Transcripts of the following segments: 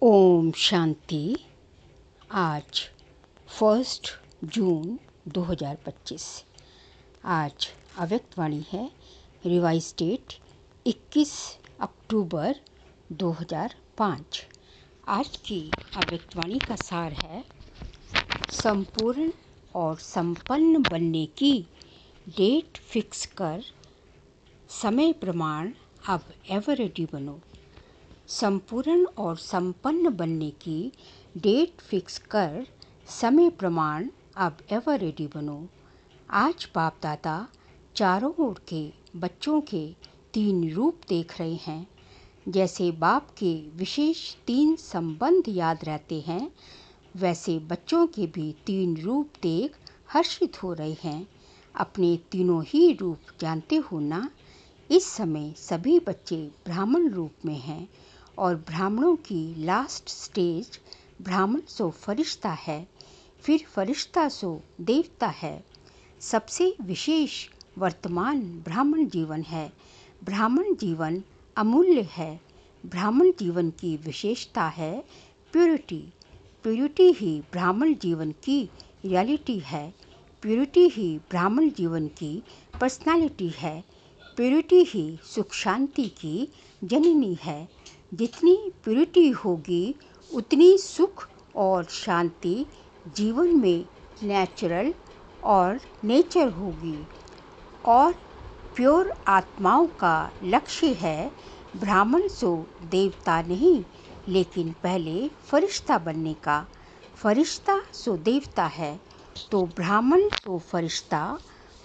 ओम शांति। आज 1 जून 2025। आज अव्यक्त वाणी है। रिवाइज डेट 21 अक्टूबर 2005। आज की अव्यक्त वाणी का सार है, संपूर्ण और संपन्न बनने की डेट फिक्स कर समय प्रमाण अब एवर रेडी बनो। संपूर्ण और संपन्न बनने की डेट फिक्स कर समय प्रमाण अब एवर रेडी बनो। आज बाप दादा चारों ओर के बच्चों के 3 रूप देख रहे हैं। जैसे बाप के विशेष 3 संबंध याद रहते हैं, वैसे बच्चों के भी 3 रूप देख हर्षित हो रहे हैं। अपने तीनों ही रूप जानते हो ना। इस समय सभी बच्चे ब्राह्मण रूप में हैं और ब्राह्मणों की लास्ट स्टेज ब्राह्मण सो फरिश्ता है, फिर फरिश्ता सो देवता है। सबसे विशेष वर्तमान ब्राह्मण जीवन है। ब्राह्मण जीवन अमूल्य है। ब्राह्मण जीवन की विशेषता है प्योरिटी। प्योरिटी ही ब्राह्मण जीवन की रियलिटी है। प्योरिटी ही ब्राह्मण जीवन की पर्सनालिटी है। प्योरिटी ही सुख शांति की जननी है। जितनी प्योरिटी होगी उतनी सुख और शांति जीवन में नेचुरल और नेचर होगी। और प्योर आत्माओं का लक्ष्य है ब्राह्मण सो देवता नहीं, लेकिन पहले फरिश्ता बनने का। फरिश्ता सो देवता है तो ब्राह्मण सो फरिश्ता,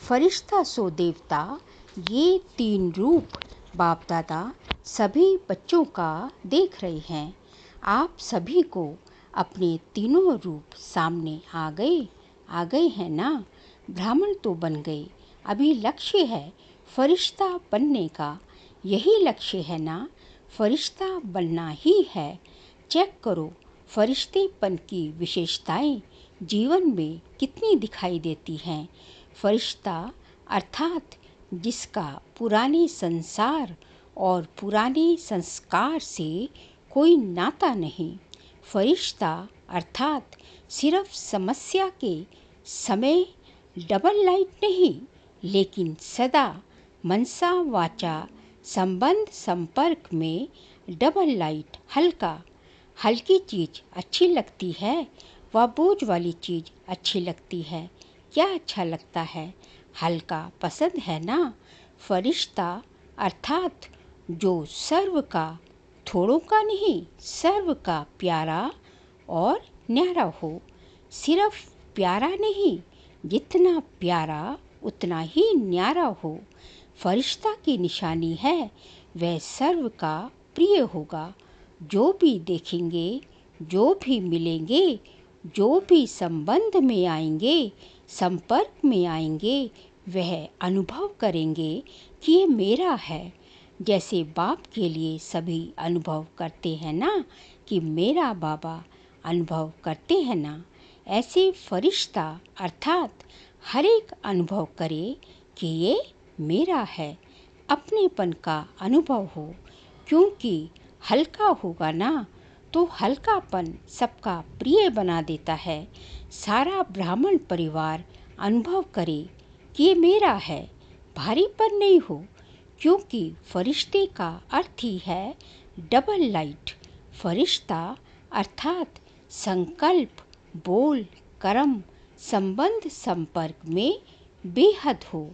फरिश्ता सो देवता, ये 3 रूप बाप दादा सभी बच्चों का देख रहे हैं। आप सभी को अपने तीनों रूप सामने आ गए हैं ना। ब्राह्मण तो बन गए, अभी लक्ष्य है फरिश्ता बनने का। यही लक्ष्य है ना, फरिश्ता बनना ही है। चेक करो फरिश्तेपन की विशेषताएं जीवन में कितनी दिखाई देती हैं। फरिश्ता अर्थात जिसका पुराने संसार और पुराने संस्कार से कोई नाता नहीं। फरिश्ता अर्थात सिर्फ समस्या के समय डबल लाइट नहीं, लेकिन सदा मनसा वाचा संबंध संपर्क में डबल लाइट। हल्की चीज़ अच्छी लगती है व बोझ वाली चीज़ अच्छी लगती है। क्या अच्छा लगता है? हल्का पसंद है ना। फरिश्ता अर्थात जो सर्व का, थोड़ों का नहीं, सर्व का प्यारा और न्यारा हो। सिर्फ प्यारा नहीं, जितना प्यारा उतना ही न्यारा हो। फरिश्ता की निशानी है वह सर्व का प्रिय होगा। जो भी देखेंगे, जो भी मिलेंगे, जो भी संबंध में आएंगे, संपर्क में आएंगे, वह अनुभव करेंगे कि ये मेरा है। जैसे बाप के लिए सभी अनुभव करते हैं ना कि मेरा बाबा, अनुभव करते हैं ना, ऐसे फरिश्ता अर्थात हर एक अनुभव करे कि ये मेरा है। अपनेपन का अनुभव हो, क्योंकि हल्का होगा ना तो हल्कापन सबका प्रिय बना देता है। सारा ब्राह्मण परिवार अनुभव करे कि ये मेरा है, भारीपन नहीं हो, क्योंकि फरिश्ते का अर्थ ही है डबल लाइट। फरिश्ता अर्थात संकल्प, बोल, कर्म, संबंध संपर्क में बेहद हो।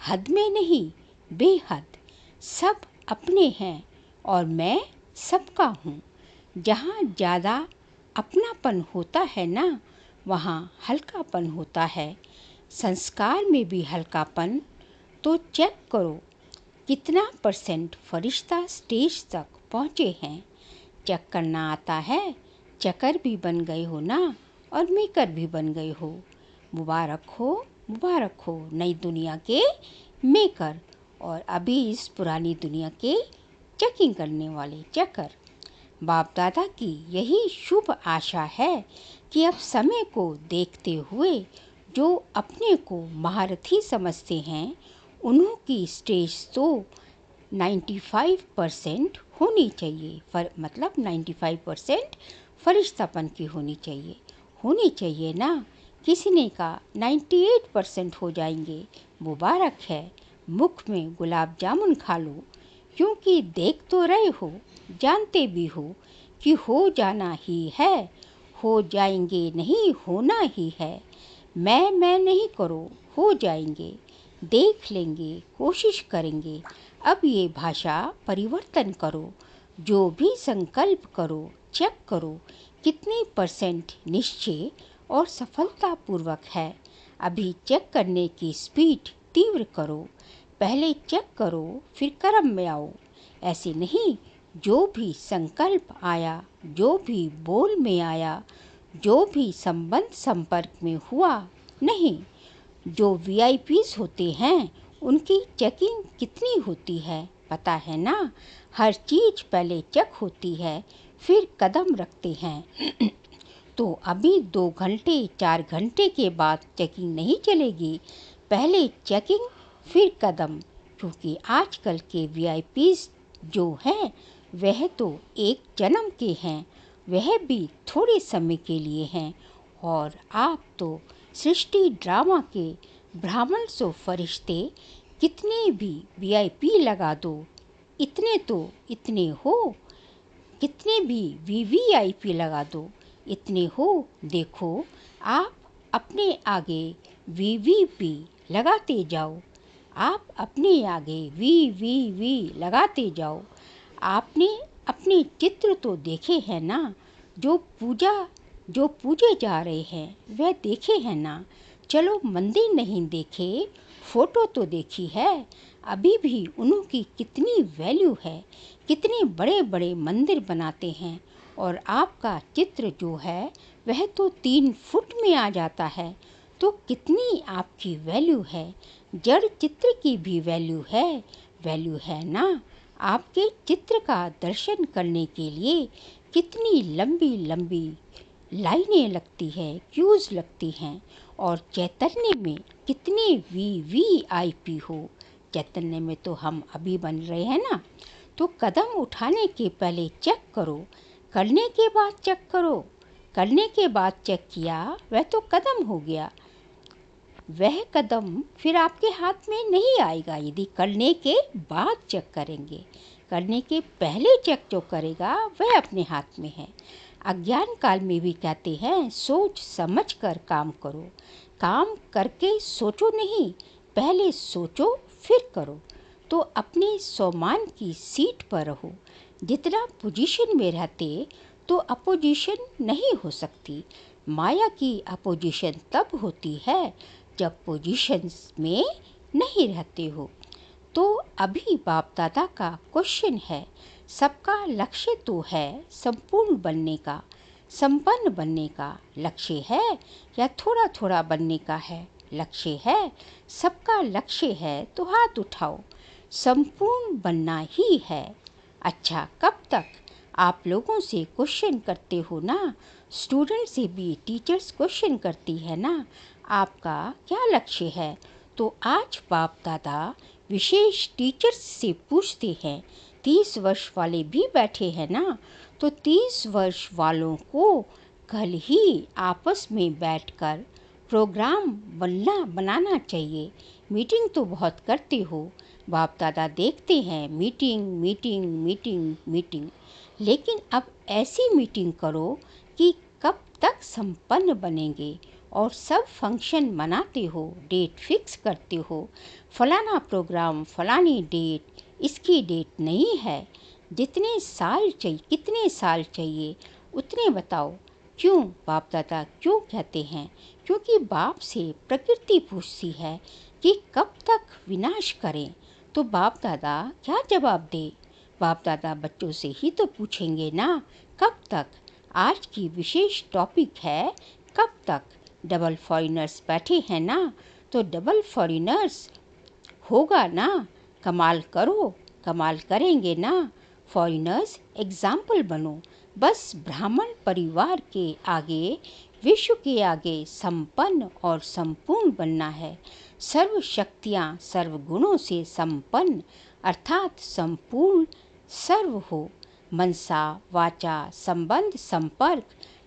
हद में नहीं, बेहद। सब अपने हैं और मैं सबका हूँ। जहाँ ज़्यादा अपनापन होता है ना, वहाँ हल्कापन होता है। संस्कार में भी हल्कापन। तो चेक करो कितना % फरिश्ता स्टेज तक पहुँचे हैं। चेक करना आता है। चकर भी बन गए हो ना और मेकर भी बन गए हो। मुबारक हो, मुबारक हो नई दुनिया के मेकर और अभी इस पुरानी दुनिया के चेकिंग करने वाले चकर। बाप दादा की यही शुभ आशा है कि अब समय को देखते हुए जो अपने को महारथी समझते हैं, उन्हों की स्टेज तो 95% होनी चाहिए, मतलब 95% फरिश्तापन की होनी चाहिए ना। किसी ने कहा 98% हो जाएंगे, मुबारक है, मुख में गुलाब जामुन खा लो, क्योंकि देख तो रहे हो, जानते भी हो कि हो जाना ही है, हो जाएंगे नहीं, होना ही है। मैं नहीं करो, हो जाएंगे, देख लेंगे, कोशिश करेंगे। अब ये भाषा परिवर्तन करो, जो भी संकल्प करो, चेक करो कितने % निश्चय और सफलतापूर्वक है। अभी चेक करने की स्पीड तीव्र करो, पहले चेक करो फिर कर्म में आओ। ऐसे नहीं, जो भी संकल्प आया, जो भी बोल में आया, जो भी संबंध संपर्क में हुआ, नहीं। जो VIPs होते हैं उनकी चेकिंग कितनी होती है पता है ना। हर चीज़ पहले चेक होती है, फिर कदम रखते हैं। तो अभी 2 घंटे 4 घंटे के बाद चेकिंग नहीं चलेगी, पहले चेकिंग फिर कदम। क्योंकि आजकल के VIPs जो हैं वह तो एक जन्म के हैं, वह भी थोड़े समय के लिए हैं, और आप तो सृष्टि ड्रामा के ब्राह्मण सो फरिश्ते, कितने भी VIP लगा दो, इतने हो, कितने भी VVIP लगा दो, इतने हो। देखो, आप अपने आगे VVP लगाते जाओ, आप अपने आगे VVV लगाते जाओ। आपने अपने चित्र तो देखे हैं ना, जो पूजे जा रहे हैं वह देखे हैं ना। चलो मंदिर नहीं देखे, फोटो तो देखी है। अभी भी उनकी कितनी वैल्यू है, कितने बड़े बड़े मंदिर बनाते हैं, और आपका चित्र जो है वह तो 3 फुट में आ जाता है। तो कितनी आपकी वैल्यू है, जड़ चित्र की भी वैल्यू है ना। आपके चित्र का दर्शन करने के लिए कितनी लंबी लंबी लाइनें लगती है, क्यूज लगती हैं, और चैतन्य में कितने VVIP हो। चैतन्य में तो हम अभी बन रहे हैं ना। तो कदम उठाने के पहले चेक करो, करने के बाद चेक करो। करने के बाद चेक किया वह तो कदम हो गया, वह कदम फिर आपके हाथ में नहीं आएगा यदि करने के बाद चेक करेंगे। करने के पहले चेक जो करेगा वह अपने हाथ में है। अज्ञान काल में भी कहते हैं, सोच समझ कर काम करो, काम करके सोचो नहीं, पहले सोचो फिर करो। तो अपने सम्मान की सीट पर रहो। जितना पोजीशन में रहते तो अपोजिशन नहीं हो सकती। माया की अपोजिशन तब होती है जब पोजीशंस में नहीं रहते हो। तो अभी बाप दादा का क्वेश्चन है, सबका लक्ष्य तो है संपूर्ण बनने का, संपन्न बनने का लक्ष्य है, या थोड़ा थोड़ा बनने का है लक्ष्य है? सबका लक्ष्य है तो हाथ उठाओ, संपूर्ण बनना ही है। अच्छा, कब तक? आप लोगों से क्वेश्चन करते हो ना, स्टूडेंट से भी टीचर्स क्वेश्चन करती है ना, आपका क्या लक्ष्य है? तो आज बाप दादा विशेष टीचर्स से पूछते हैं। 30 वर्ष वाले भी बैठे हैं ना, तो 30 वर्ष वालों को कल ही आपस में बैठकर प्रोग्राम बनाना चाहिए। मीटिंग तो बहुत करते हो, बाप दादा देखते हैं मीटिंग मीटिंग मीटिंग मीटिंग, लेकिन अब ऐसी मीटिंग करो कि कब तक संपन्न बनेंगे, और सब फंक्शन मनाते हो, डेट फिक्स करते हो, फलाना प्रोग्राम फलानी डेट, इसकी डेट नहीं है। जितने साल चाहिए, कितने साल चाहिए उतने बताओ। क्यों बाप दादा क्यों कहते हैं? क्योंकि बाप से प्रकृति पूछती है कि कब तक विनाश करें। तो बाप दादा क्या जवाब दे? बाप दादा बच्चों से ही तो पूछेंगे ना, कब तक। आज की विशेष टॉपिक है कब तक। डबल फॉरेनर्स बैठे हैं ना, तो डबल फॉरेनर्स होगा ना। कमाल करो, कमाल करेंगे ना। फॉरेनर्स एग्जाम्पल बनो। बस ब्राह्मण परिवार के आगे, विश्व के आगे संपन्न और संपूर्ण बनना है। सर्व शक्तियाँ सर्व गुणों से संपन्न, अर्थात संपूर्ण सर्व हो। मनसा वाचा संबंध संपर्क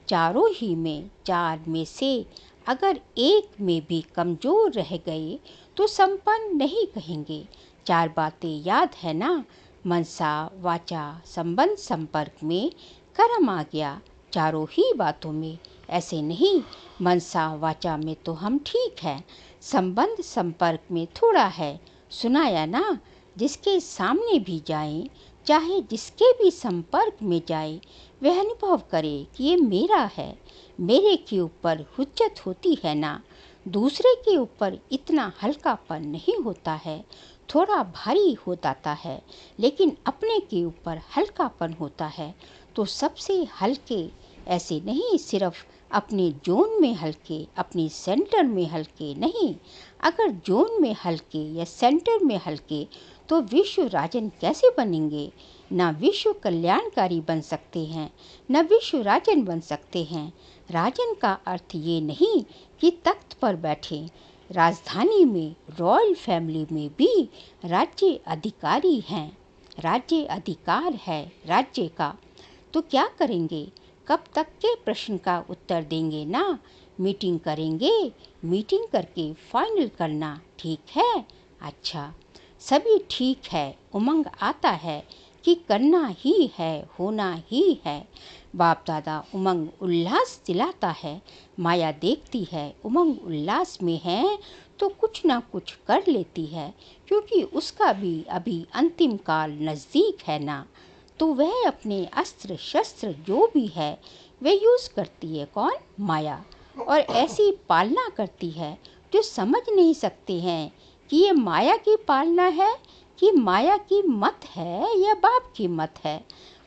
चारों ही में, चार में से अगर एक में भी कमजोर रह गए तो संपन्न नहीं कहेंगे। चार बातें याद है ना? मनसा वाचा संबंध संपर्क में कर्म आ गया चारों ही बातों में। ऐसे नहीं, मनसा वाचा में तो हम ठीक है, संबंध संपर्क में थोड़ा है। सुनाया ना? जिसके सामने भी जाए, चाहे जिसके भी संपर्क में जाए, वह अनुभव करे कि ये मेरा है। मेरे के ऊपर हुज्जत होती है ना? दूसरे के ऊपर इतना हल्कापन नहीं होता है, थोड़ा भारी हो जाता है, लेकिन अपने के ऊपर हल्कापन होता है। तो सबसे हल्के ऐसे नहीं, सिर्फ अपने जोन में हल्के, अपनी सेंटर में हल्के नहीं। अगर जोन में हल्के या सेंटर में हल्के तो विश्व राजन कैसे बनेंगे? ना विश्व कल्याणकारी बन सकते हैं, न विश्व राजन बन सकते हैं। राजन का अर्थ ये नहीं कि तख्त पर बैठे। राजधानी में, रॉयल फैमिली में भी राज्य अधिकारी हैं, राज्य अधिकार है राज्य का। तो क्या करेंगे? कब तक के प्रश्न का उत्तर देंगे ना? मीटिंग करेंगे, मीटिंग करके फाइनल करना, ठीक है? अच्छा, सभी ठीक है। उमंग आता है कि करना ही है, होना ही है। बाप दादा उमंग उल्लास दिलाता है, माया देखती है उमंग उल्लास में है तो कुछ ना कुछ कर लेती है, क्योंकि उसका भी अभी अंतिम काल नज़दीक है ना। तो वह अपने अस्त्र शस्त्र जो भी है वह यूज़ करती है। कौन? माया। और ऐसी पालना करती है जो समझ नहीं सकते हैं कि ये माया की पालना है कि माया की मत है या बाप की मत है,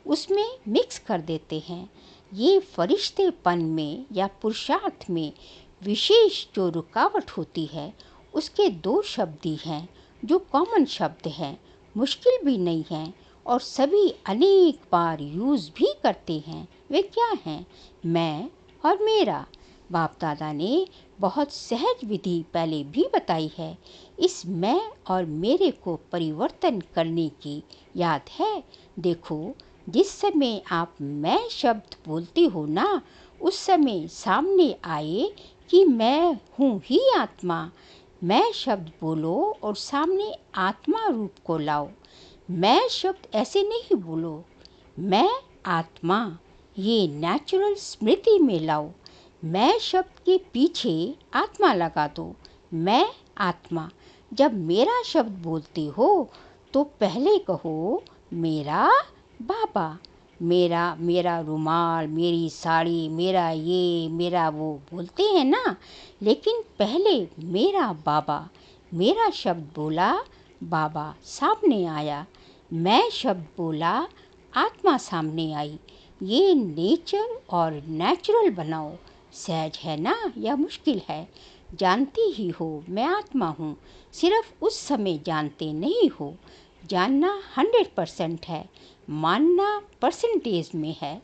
उसमें मिक्स कर देते हैं। ये फरिश्तेपन में या पुरुषार्थ में विशेष जो रुकावट होती है, उसके दो शब्द ही हैं जो कॉमन शब्द हैं, मुश्किल भी नहीं हैं और सभी अनेक बार यूज़ भी करते हैं। वे क्या हैं? मैं और मेरा। बाप दादा ने बहुत सहज विधि पहले भी बताई है। इस मैं और मेरे को परिवर्तन करने की याद है? देखो, जिस समय आप मैं शब्द बोलते हो ना, उस समय सामने आए कि मैं हूँ ही आत्मा। मैं शब्द बोलो और सामने आत्मा रूप को लाओ। मैं शब्द ऐसे नहीं बोलो, मैं आत्मा, ये नेचुरल स्मृति में लाओ। मैं शब्द के पीछे आत्मा लगा दो, मैं आत्मा। जब मेरा शब्द बोलते हो तो पहले कहो मेरा बाबा, मेरा मेरा रुमाल, मेरी साड़ी, मेरा ये, मेरा वो बोलते हैं ना, लेकिन पहले मेरा बाबा। मेरा शब्द बोला, बाबा सामने आया। मैं शब्द बोला, आत्मा सामने आई। ये नेचर और नेचुरल बनाओ। सहज है ना या मुश्किल है? जानती ही हो मैं आत्मा हूँ, सिर्फ उस समय जानते नहीं हो। जानना 100% है, मानना परसेंटेज में है।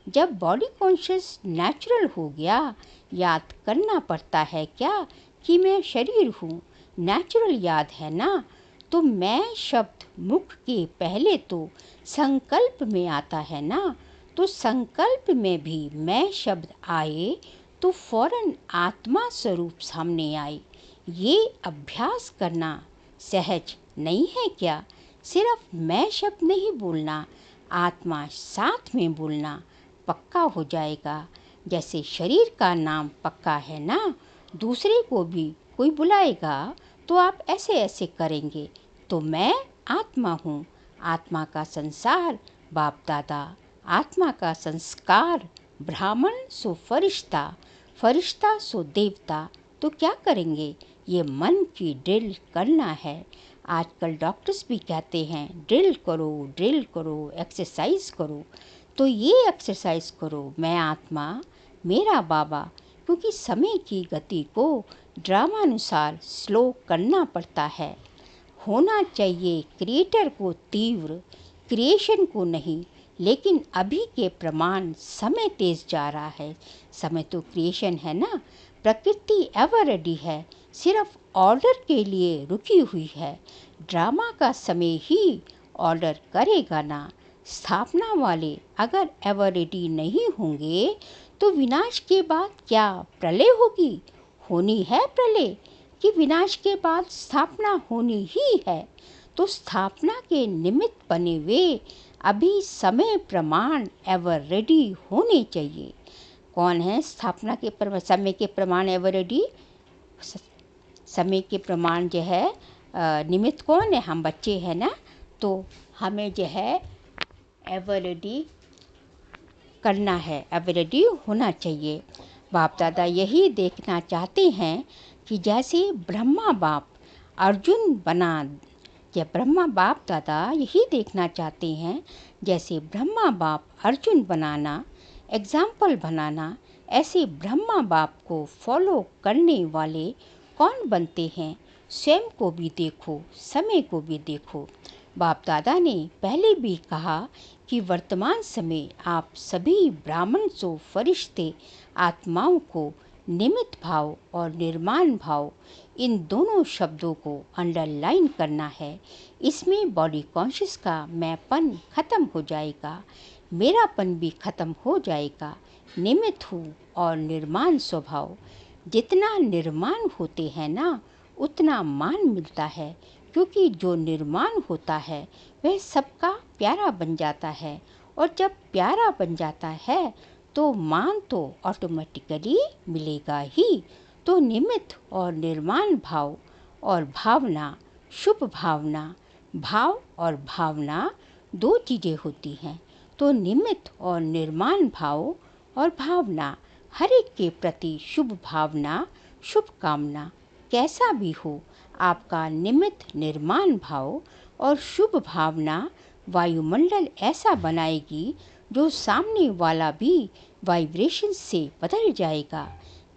जब बॉडी कॉन्शियस नेचुरल हो गया, याद करना पड़ता है क्या कि मैं शरीर हूँ? नेचुरल याद है ना? तो मैं शब्द मुख के पहले तो संकल्प में आता है ना, तो संकल्प में भी मैं शब्द आए तो फौरन आत्मा स्वरूप सामने आए। ये अभ्यास करना सहज नहीं है क्या? सिर्फ मैं शब्द नहीं बोलना, आत्मा साथ में बोलना, पक्का हो जाएगा। जैसे शरीर का नाम पक्का है ना, दूसरे को भी कोई बुलाएगा तो आप ऐसे ऐसे करेंगे। तो मैं आत्मा हूँ, आत्मा का संसार बाप दादा, आत्मा का संस्कार ब्राह्मण सो फरिश्ता, फरिश्ता सो देवता। तो क्या करेंगे? ये मन की ड्रिल करना है। आजकल डॉक्टर्स भी कहते हैं ड्रिल करो, एक्सरसाइज करो। तो ये एक्सरसाइज करो, मैं आत्मा, मेरा बाबा, क्योंकि समय की गति को ड्रामानुसार स्लो करना पड़ता है। होना चाहिए क्रिएटर को तीव्र, क्रिएशन को नहीं। लेकिन अभी के प्रमाण समय तेज जा रहा है। समय तो क्रिएशन है ना, प्रकृति एवर रेडी है, सिर्फ ऑर्डर के लिए रुकी हुई है। ड्रामा का समय ही ऑर्डर करेगा ना। स्थापना वाले अगर एवर रेडी नहीं होंगे तो विनाश के बाद क्या प्रलय होगी? होनी है प्रलय कि विनाश के बाद स्थापना होनी ही है। तो स्थापना के निमित्त बने वे अभी समय प्रमाण एवर रेडी होने चाहिए। कौन है स्थापना के समय के प्रमाण एवर रेडी? समय के प्रमाण जो है निमित्त कौन है? हम बच्चे हैं ना। तो हमें जो है एवर रेडी करना है, एवर रेडी होना चाहिए। बाप दादा यही देखना चाहते हैं कि जैसे ब्रह्मा बाप अर्जुन बना, या ब्रह्मा बाप दादा यही देखना चाहते हैं जैसे ब्रह्मा बाप अर्जुन बनाना, एग्जाम्पल बनाना, ऐसे ब्रह्मा बाप को फॉलो करने वाले कौन बनते हैं? स्वयं को भी देखो, समय को भी देखो। बाप दादा ने पहले भी कहा कि वर्तमान समय आप सभी ब्राह्मण सो फरिश्ते आत्माओं को निमित्त भाव और निर्माण भाव, इन दोनों शब्दों को अंडरलाइन करना है। इसमें बॉडी कॉन्शियस का मैंपन खत्म हो जाएगा, मेरापन भी खत्म हो जाएगा। निमित्त हूँ और निर्माण स्वभाव। जितना निर्माण होते हैं ना उतना मान मिलता है, क्योंकि जो निर्माण होता है वह सबका प्यारा बन जाता है, और जब प्यारा बन जाता है तो मान तो ऑटोमेटिकली मिलेगा ही। तो निमित्त और निर्माण भाव और भावना, शुभ भावना, भाव और भावना दो चीज़ें होती हैं। तो निमित्त और निर्माण भाव और भावना, हर एक के प्रति शुभ भावना, शुभ कामना, कैसा भी हो आपका निमित्त निर्माण भाव और शुभ भावना वायुमंडल ऐसा बनाएगी जो सामने वाला भी वाइब्रेशन से बदल जाएगा।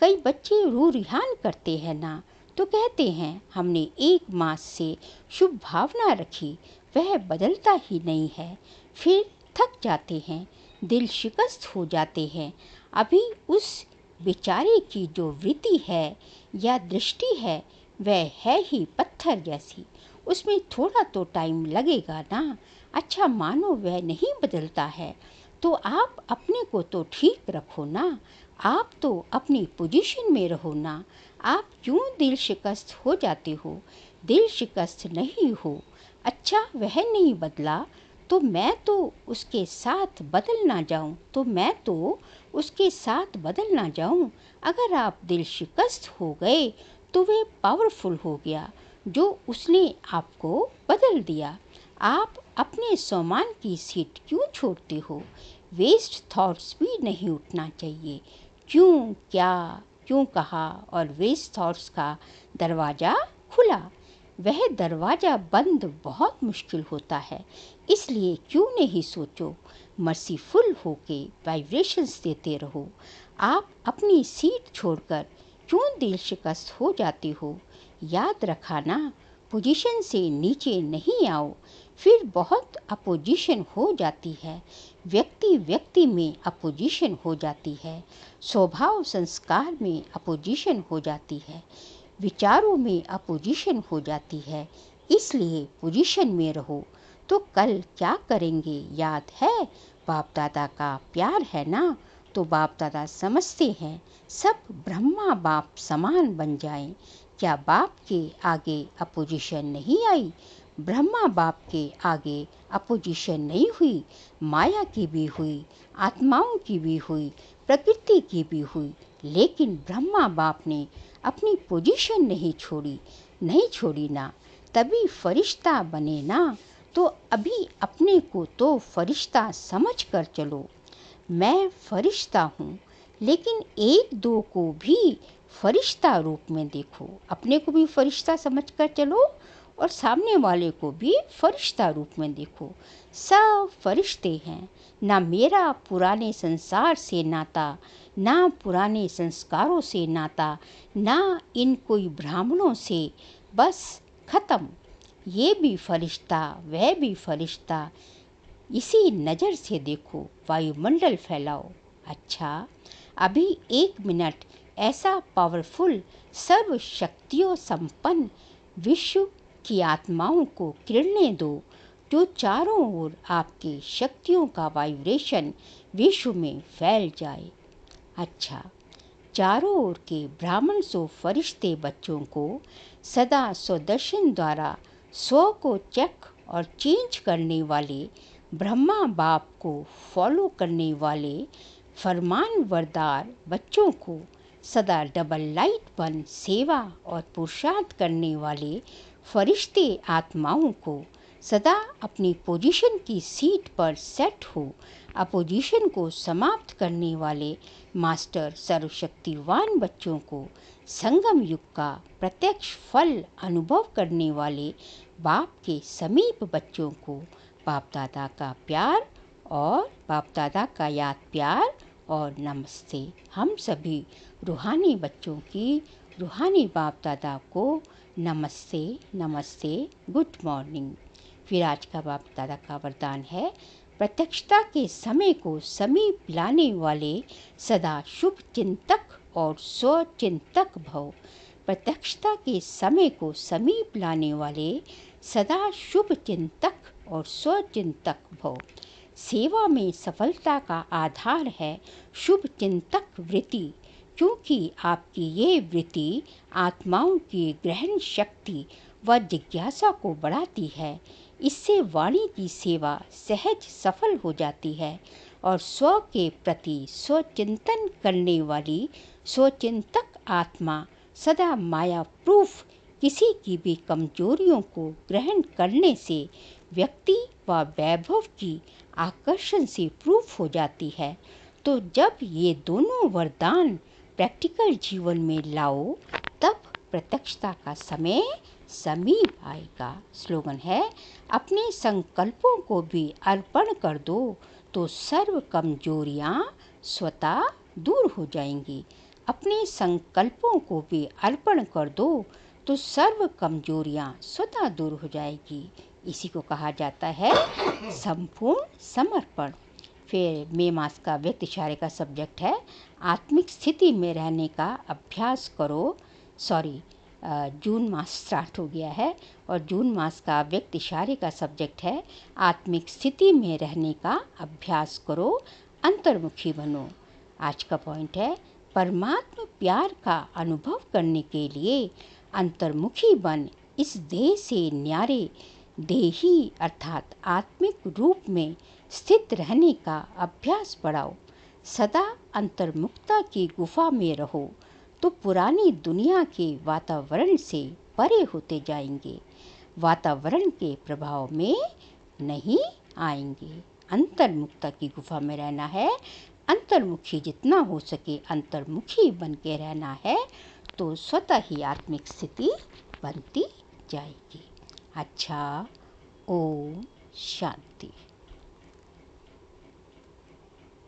कई बच्चे रू रिहान करते हैं ना, तो कहते हैं हमने 1 मास से शुभ भावना रखी, वह बदलता ही नहीं है। फिर थक जाते हैं, दिल शिकस्त हो जाते हैं। अभी उस बेचारे की जो वृत्ति है या दृष्टि है वह है ही पत्थर जैसी, उसमें थोड़ा तो टाइम लगेगा ना। अच्छा मानो वह नहीं बदलता है, तो आप अपने को तो ठीक रखो ना, आप तो अपनी पोजीशन में रहो ना। आप क्यों दिल शिकस्त हो जाते हो? दिल शिकस्त नहीं हो। अच्छा वह नहीं बदला तो मैं तो उसके साथ बदल ना जाऊं, तो मैं तो उसके साथ बदल ना जाऊं। अगर आप दिल शिकस्त हो गए तो वे पावरफुल हो गया जो उसने आपको बदल दिया। आप अपने सम्मान की सीट क्यों छोड़ते हो? वेस्ट थॉट्स भी नहीं उठना चाहिए। क्यों, क्या, क्यों कहा और वेस्ट थॉट्स का दरवाज़ा खुला। वह दरवाज़ा बंद बहुत मुश्किल होता है, इसलिए क्यों नहीं सोचो, मर्सीफुल होके वाइब्रेशंस देते रहो। आप अपनी सीट छोड़कर क्यों दिल शिकस्त हो जाते हो? याद रखना, पोजीशन से नीचे नहीं आओ, फिर बहुत अपोजिशन हो जाती है। व्यक्ति व्यक्ति में अपोजिशन हो जाती है, स्वभाव संस्कार में अपोजिशन हो जाती है, विचारों में अपोजिशन हो जाती है। इसलिए पोजीशन में रहो। तो कल क्या करेंगे याद है? बाप दादा का प्यार है ना, तो बाप दादा समझते हैं सब ब्रह्मा बाप समान बन जाएं। क्या बाप के आगे अपोजिशन नहीं आई? ब्रह्मा बाप के आगे अपोजिशन नहीं हुई, माया की भी हुई, आत्माओं की भी हुई, प्रकृति की भी हुई, लेकिन ब्रह्मा बाप ने अपनी पोजीशन नहीं छोड़ी, नहीं छोड़ी ना, तभी फरिश्ता बने ना। तो अभी अपने को तो फरिश्ता समझ कर चलो। मैं फरिश्ता हूँ, लेकिन 1-2 को भी फरिश्ता रूप में देखो। अपने को भी फरिश्ता समझ कर चलो और सामने वाले को भी फरिश्ता रूप में देखो। सब फरिश्ते हैं। ना मेरा पुराने संसार से नाता, ना पुराने संस्कारों से नाता, ना इन कोई ब्राह्मणों से, बस खत्म। ये भी फरिश्ता, वह भी फरिश्ता, इसी नज़र से देखो, वायुमंडल फैलाओ। अच्छा अभी 1 मिनट ऐसा पावरफुल सर्व शक्तियों संपन्न विश्व की आत्माओं को किरणें दो, जो चारों ओर आपके शक्तियों का वाइब्रेशन विश्व में फैल जाए। अच्छा, चारों ओर के ब्राह्मण सो फरिश्ते बच्चों को सदा स्वदर्शन द्वारा स्व को चेक और चेंज करने वाले ब्रह्मा बाप को फॉलो करने वाले फरमानबरदार बच्चों को सदा डबल लाइट बन सेवा और पुरुषार्थ करने वाले फरिश्ते आत्माओं को सदा अपनी पोजीशन की सीट पर सेट हो अपोजिशन को समाप्त करने वाले मास्टर सर्वशक्तिवान बच्चों को संगम युग का प्रत्यक्ष फल अनुभव करने वाले बाप के समीप बच्चों को बाप दादा का प्यार और बाप दादा का याद प्यार और नमस्ते। हम सभी रूहानी बच्चों की रूहानी बाप दादा को नमस्ते नमस्ते, गुड मॉर्निंग। फिर आज का बाप दादा का वरदान है, प्रत्यक्षता के समय को समीप लाने वाले सदा शुभ चिंतक और स्वचिंतक भव। प्रत्यक्षता के समय को समीप लाने वाले सदा शुभ चिंतक और स्वचिंतक भव। सेवा में सफलता का आधार है शुभ चिंतक वृत्ति, क्योंकि आपकी ये वृत्ति आत्माओं की ग्रहण शक्ति व जिज्ञासा को बढ़ाती है। इससे वाणी की सेवा सहज सफल हो जाती है और स्व के प्रति स्वचिंतन करने वाली स्वचिंतक आत्मा सदा माया प्रूफ किसी की भी कमजोरियों को ग्रहण करने से व्यक्ति व वैभव की आकर्षण से प्रूफ हो जाती है। तो जब ये दोनों वरदान प्रैक्टिकल जीवन में लाओ तब प्रत्यक्षता का समय समीप आएगा। स्लोगन है, अपने संकल्पों को भी अर्पण कर दो तो सर्व कमजोरियां स्वतः दूर हो जाएंगी। अपने संकल्पों को भी अर्पण कर दो तो सर्व कमजोरियां स्वतः दूर हो जाएगी। इसी को कहा जाता है संपूर्ण समर्पण। फिर मई मास का व्यक्त इशारे का सब्जेक्ट है, आत्मिक स्थिति में रहने का अभ्यास करो। जून मास स्टार्ट हो गया है और जून मास का व्यक्त इशारे का सब्जेक्ट है, आत्मिक स्थिति में रहने का अभ्यास करो, अंतर्मुखी बनो। आज का पॉइंट है, परमात्मा प्यार का अनुभव करने के लिए अंतर्मुखी बन इस देह से न्यारे देही अर्थात आत्मिक रूप में स्थित रहने का अभ्यास बढ़ाओ। सदा अंतर्मुखता की गुफा में रहो तो पुरानी दुनिया के वातावरण से परे होते जाएंगे, वातावरण के प्रभाव में नहीं आएंगे। अंतर्मुखता की गुफा में रहना है, अंतर्मुखी जितना हो सके अंतर्मुखी बन के रहना है, तो स्वतः ही आत्मिक स्थिति बनती जाएगी। अच्छा, ओम शांति।